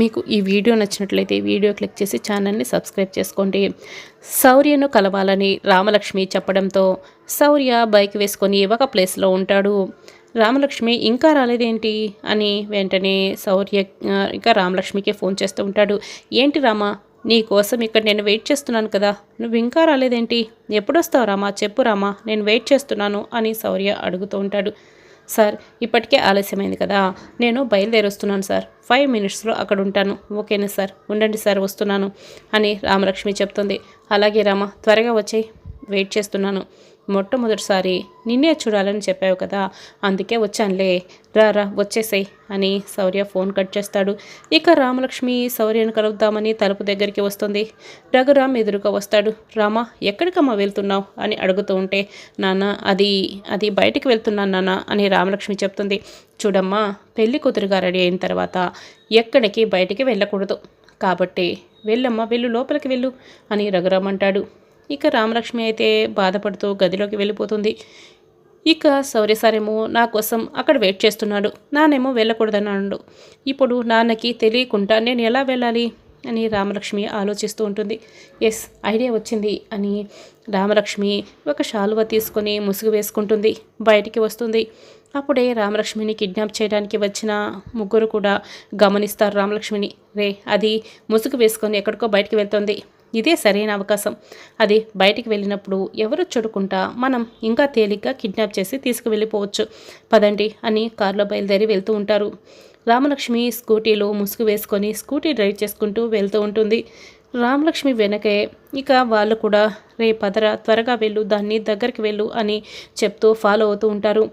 మీకు ఈ వీడియో నచ్చినట్లయితే వీడియో క్లిక్ చేసి ఛానల్ని సబ్స్క్రైబ్ చేసుకోండి. శౌర్యను కలవాలని రామలక్ష్మి చెప్పడంతో శౌర్య బైక్ వేసుకొని ఒక ప్లేస్లో ఉంటాడు. రామలక్ష్మి ఇంకా రాలేదేంటి అని వెంటనే శౌర్య ఇంకా రామలక్ష్మికి ఫోన్ చేస్తూ ఉంటాడు. ఏంటి రామా, నీ కోసం ఇక్కడ నేను వెయిట్ చేస్తున్నాను కదా, నువ్వు ఇంకా రాలేదేంటి? ఎప్పుడొస్తావు రామా, చెప్పు రామా, నేను వెయిట్ చేస్తున్నాను అని శౌర్య అడుగుతూ ఉంటాడు. సార్, ఇప్పటికే ఆలస్యమైంది కదా, నేను బయలుదేరొస్తున్నాను సార్, 5 మినిట్స్లో అక్కడ ఉంటాను. ఓకేనా సార్, ఉండండి సార్, వస్తున్నాను అని రామలక్ష్మి చెప్తుంది. అలాగే రామ, త్వరగా వచ్చేయి, వెయిట్ చేస్తున్నాను. మొట్టమొదటిసారి నిన్నే చూడాలని చెప్పావు కదా, అందుకే వచ్చానులే, రా వచ్చేసేయ్ అని శౌర్య ఫోన్ కట్ చేస్తాడు. ఇక రామలక్ష్మి శౌర్యను కలుద్దామని తలుపు దగ్గరికి వస్తుంది. రఘురామ్ ఎదురుగా వస్తాడు. రామా, ఎక్కడికమ్మా వెళ్తున్నావు అని అడుగుతూ ఉంటే, నాన్న అది బయటికి వెళ్తున్నాను నాన్న అని రామలక్ష్మి చెప్తుంది. చూడమ్మా, పెళ్లి కూతురుగా రెడీ అయిన తర్వాత ఎక్కడికి బయటికి వెళ్ళకూడదు, కాబట్టి వెళ్ళమ్మా, వెళ్ళు, లోపలికి వెళ్ళు అని రఘురామ్ అంటాడు. ఇక రామలక్ష్మి అయితే బాధపడుతూ గదిలోకి వెళ్ళిపోతుంది. ఇక శౌర్యసారేమో నా కోసం అక్కడ వెయిట్ చేస్తున్నాడు, నానేమో వెళ్ళకూడదన్నాడు. ఇప్పుడు నాన్నకి తెలియకుండా నేను ఎలా వెళ్ళాలి అని రామలక్ష్మి ఆలోచిస్తూ ఉంటుంది. ఎస్, ఐడియా వచ్చింది అని రామలక్ష్మి ఒక శాలువ తీసుకొని ముసుగు వేసుకుంటుంది, బయటికి వస్తుంది. అప్పుడే రామలక్ష్మిని కిడ్నాప్ చేయడానికి వచ్చిన ముగ్గురు కూడా గమనిస్తారు రామలక్ష్మిని. అది ముసుగు వేసుకొని ఎక్కడికో బయటికి వెళ్తుంది, ఇదే సరైన అవకాశం. అది బయటికి వెళ్ళినప్పుడు ఎవరు చూడకుండా మనం ఇంకా తేలిగ్గా కిడ్నాప్ చేసి తీసుకువెళ్ళిపోవచ్చు, పదండి అని కారులో బయలుదేరి వెళ్తూ ఉంటారు. రామలక్ష్మి స్కూటీలో ముసుగు వేసుకొని స్కూటీ డ్రైవ్ చేసుకుంటూ వెళ్తూ ఉంటుంది. రామలక్ష్మి వెనకే ఇక వాళ్ళు కూడా, పదరా, త్వరగా వెళ్ళు, దాన్ని దగ్గరికి వెళ్ళు అని చెప్తూ ఫాలో అవుతూ ఉంటారు.